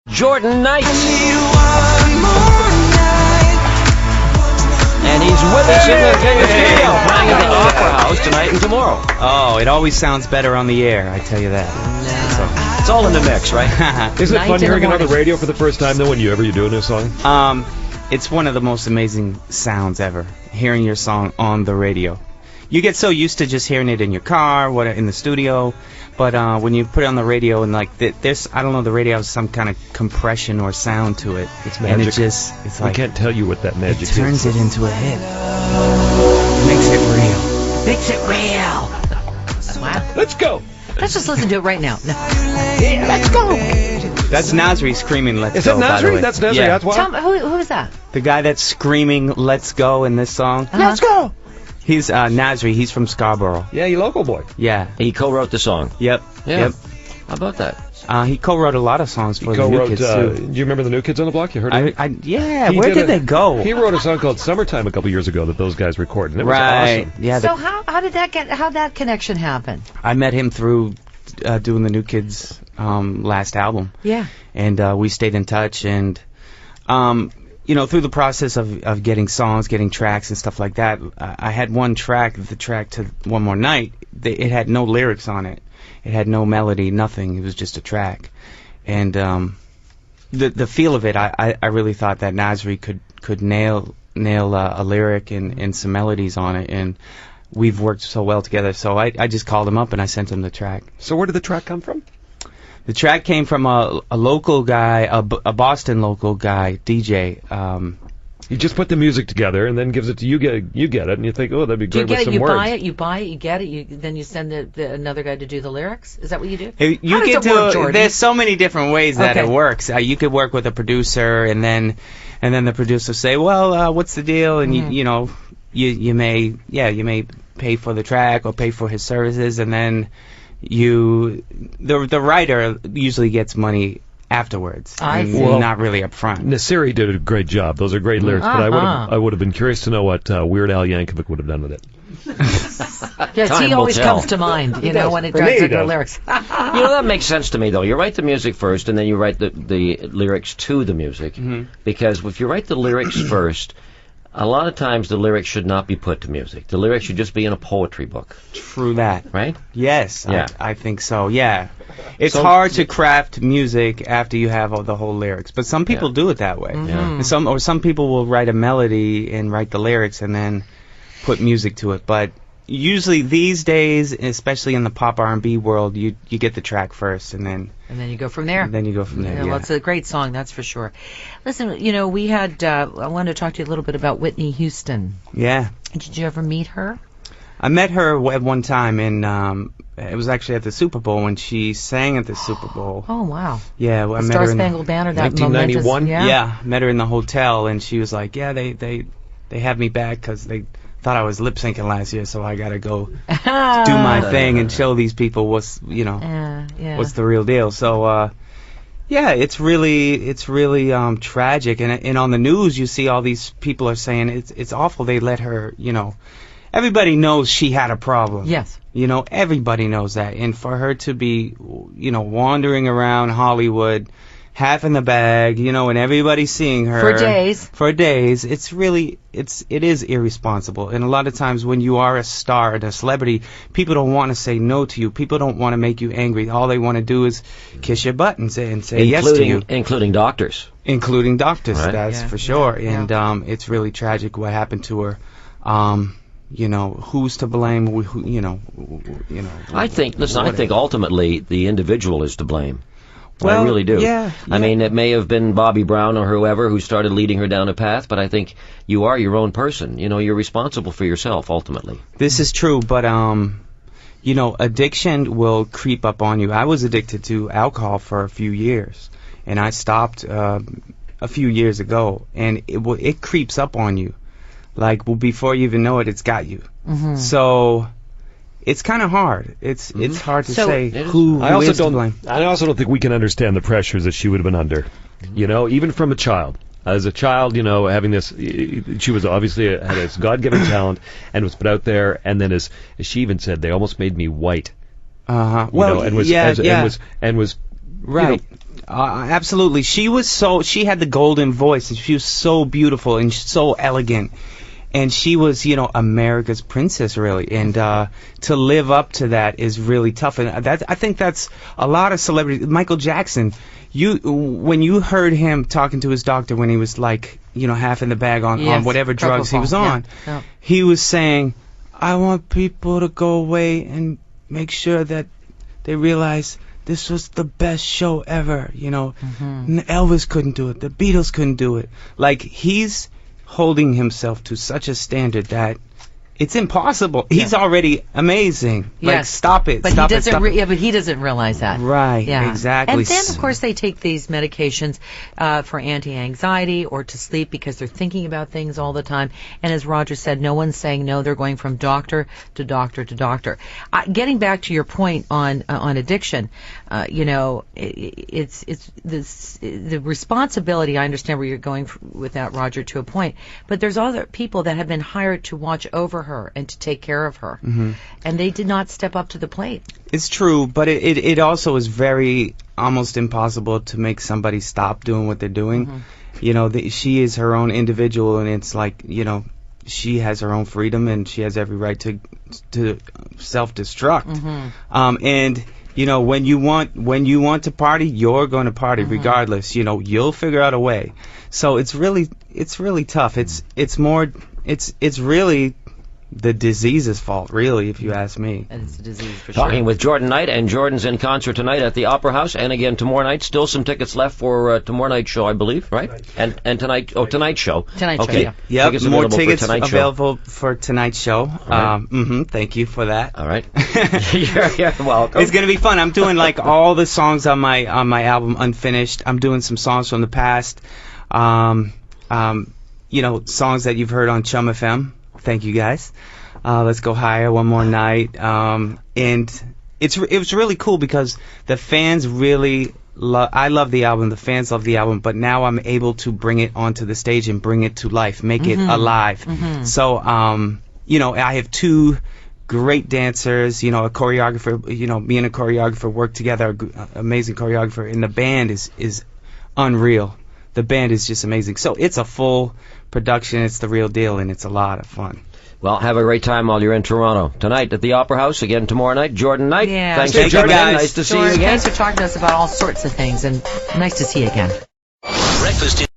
Jordan Knight. And he's with us in the Kenya studio, playing at the Opera House tonight and tomorrow. Oh, it always sounds better on the air, I tell you that. It's all in the mix, right? Isn't it fun hearing it on the radio for the first time, though, whenever you're doing a song? It's one of the most amazing sounds ever, hearing your song on the radio. You get so used to just hearing it in your car, in the studio, but when you put it on the radio and there's, I don't know, the radio has some kind of compression or sound to it. It's magic. And it's like, I can't tell you what that magic is. It turns it into a hit. Makes it real. Makes it real. Wow. Let's go. Let's just listen to it right now. Yeah, let's go. That's Nasri screaming "Let's Is Go." Is it Nasri? That's Nasri. Yeah. That's why. Tell me, who is that? The guy that's screaming "Let's go" in this song. Let's go. He's Nasri. He's from Scarborough. Yeah, you local boy. Yeah. He co-wrote the song. Yep. Yeah. Yep. How about that? He co-wrote a lot of songs for the New Kids too. Do you remember the New Kids on the Block? You heard of it? Yeah. Where did they go? He wrote a song called "Summertime" a couple years ago that those guys recorded. And it was right. awesome. Yeah. So how did that connection happen? I met him through doing the New Kids last album. Yeah. And we stayed in touch, and through the process of getting songs, getting tracks and stuff like that, I had one track, the track to One More Night. It had no lyrics on it. It had no melody, nothing. It was just a track. And the feel of it, I really thought that Nasri could nail a lyric and some melodies on it, and we've worked so well together. So I just called him up and I sent him the track. So where did the track come from? The track came from a local guy, a Boston local guy, DJ. You just put the music together and then gives it to you. Get it, and you think, oh, that'd be great with some words. You buy it, you get it, then you send another guy to do the lyrics? Is that what you do? You get to. There's so many different ways that it works. You could work with a producer, and then the producer say, well, what's the deal? And you may pay for the track or pay for his services, and then the writer usually gets money afterwards. Not really up front. Nasiri did a great job. Those are great lyrics, but I would have been curious to know what Weird Al Yankovic would have done with it. Yes, he always comes to mind, when it comes to the lyrics. That makes sense to me, though. You write the music first, and then you write the lyrics to the music. Mm-hmm. Because if you write the lyrics first, a lot of times the lyrics should not be put to music. The lyrics should just be in a poetry book. True that. Right? Yes, yeah. I think so, yeah. It's hard to craft music after you have the whole lyrics, but some people do it that way. Mm-hmm. Some people will write a melody and write the lyrics and then put music to it, but usually these days, especially in the pop R&B world, you get the track first and then you go from there. Yeah. Well, it's a great song, that's for sure. Listen, we had I wanted to talk to you a little bit about Whitney Houston. Yeah. Did you ever meet her? I met her at one time it was actually at the Super Bowl when she sang at the Super Bowl. Oh, wow. Yeah, I met Star her in Spangled Banner, that 1991. Yeah, met her in the hotel, and she was like, yeah, they have me back because they thought I was lip syncing last year, so I gotta go do my thing and show these people what's what's the real deal. So it's really tragic, and on the news you see all these people are saying it's awful. They let her, everybody knows she had a problem. Yes. Everybody knows that, and for her to be wandering around Hollywood, half in the bag, and everybody's seeing her for days. It is irresponsible. And a lot of times when you are a star and a celebrity, people don't want to say no to you. People don't want to make you angry. All they want to do is kiss your butt and say yes to you. Including doctors. Including doctors, right? That's for sure. And it's really tragic what happened to her. Who's to blame? I think ultimately the individual is to blame. Well, I really do. Yeah. I mean, it may have been Bobby Brown or whoever who started leading her down a path, but I think you are your own person. You're responsible for yourself, ultimately. This is true, but, addiction will creep up on you. I was addicted to alcohol for a few years, and I stopped a few years ago, and it creeps up on you. Before you even know it, it's got you. Mm-hmm. So it's kind of hard. It's hard to say who is to blame. I also don't think we can understand the pressures that she would have been under. Even from a child. As a child, having this, she was obviously had this God-given talent and was put out there. And then, as she even said, they almost made me white. Well, and was right. Absolutely. She had the golden voice, and she was so beautiful and so elegant. And she was, America's princess, really. And to live up to that is really tough. And I think that's a lot of celebrities. Michael Jackson, when you heard him talking to his doctor when he was like, half in the bag on whatever drugs he was on, he was saying, I want people to go away and make sure that they realize this was the best show ever. Elvis couldn't do it. The Beatles couldn't do it. Like, he's holding himself to such a standard that it's impossible. He's already amazing. Yes. Like, stop it. But stop he it, doesn't. stop it. But he doesn't realize that. Right. Yeah. Exactly. And then, of course, they take these medications for anti-anxiety or to sleep because they're thinking about things all the time. And as Roger said, no one's saying no. They're going from doctor to doctor to doctor. Getting back to your point on addiction, it's the responsibility. I understand where you're going with that, Roger, to a point. But there's other people that have been hired to watch over her and to take care of her, and they did not step up to the plate. It's true, but it also is very almost impossible to make somebody stop doing what they're doing. She is her own individual, and it's like, she has her own freedom, and she has every right to self-destruct. And when you want to party, you're going to party regardless. You'll figure out a way. So it's really tough. It's really the disease's fault, really, if you ask me. And it's a disease for sure. Talking with Jordan Knight, and Jordan's in concert tonight at the Opera House, and again tomorrow night. Still some tickets left for tomorrow night's show, I believe, right? And tonight's show. Tonight's show, Okay. Yep, Tickets more available tickets for tonight's available for tonight's show. Right. Thank you for that. All right. You're welcome. It's gonna be fun. I'm doing like all the songs on my album Unfinished. I'm doing some songs from the past. Songs that you've heard on CHUM-FM. Thank you guys. Let's Go Higher, One More Night. And it was really cool because the fans really I love the album, the fans love the album, but now I'm able to bring it onto the stage and bring it to life, make it alive. So, I have two great dancers, a choreographer, me and a choreographer work together, amazing choreographer, and the band is unreal. The band is just amazing. So it's a full production, it's the real deal, and it's a lot of fun. Well, have a great time while you're in Toronto. Tonight at the Opera House, again tomorrow night. Jordan Knight, Yeah. thanks Thank for you, joining in. guys. Nice to see you George, again. thanks for talking to us about all sorts of things, and nice to see you again. Breakfast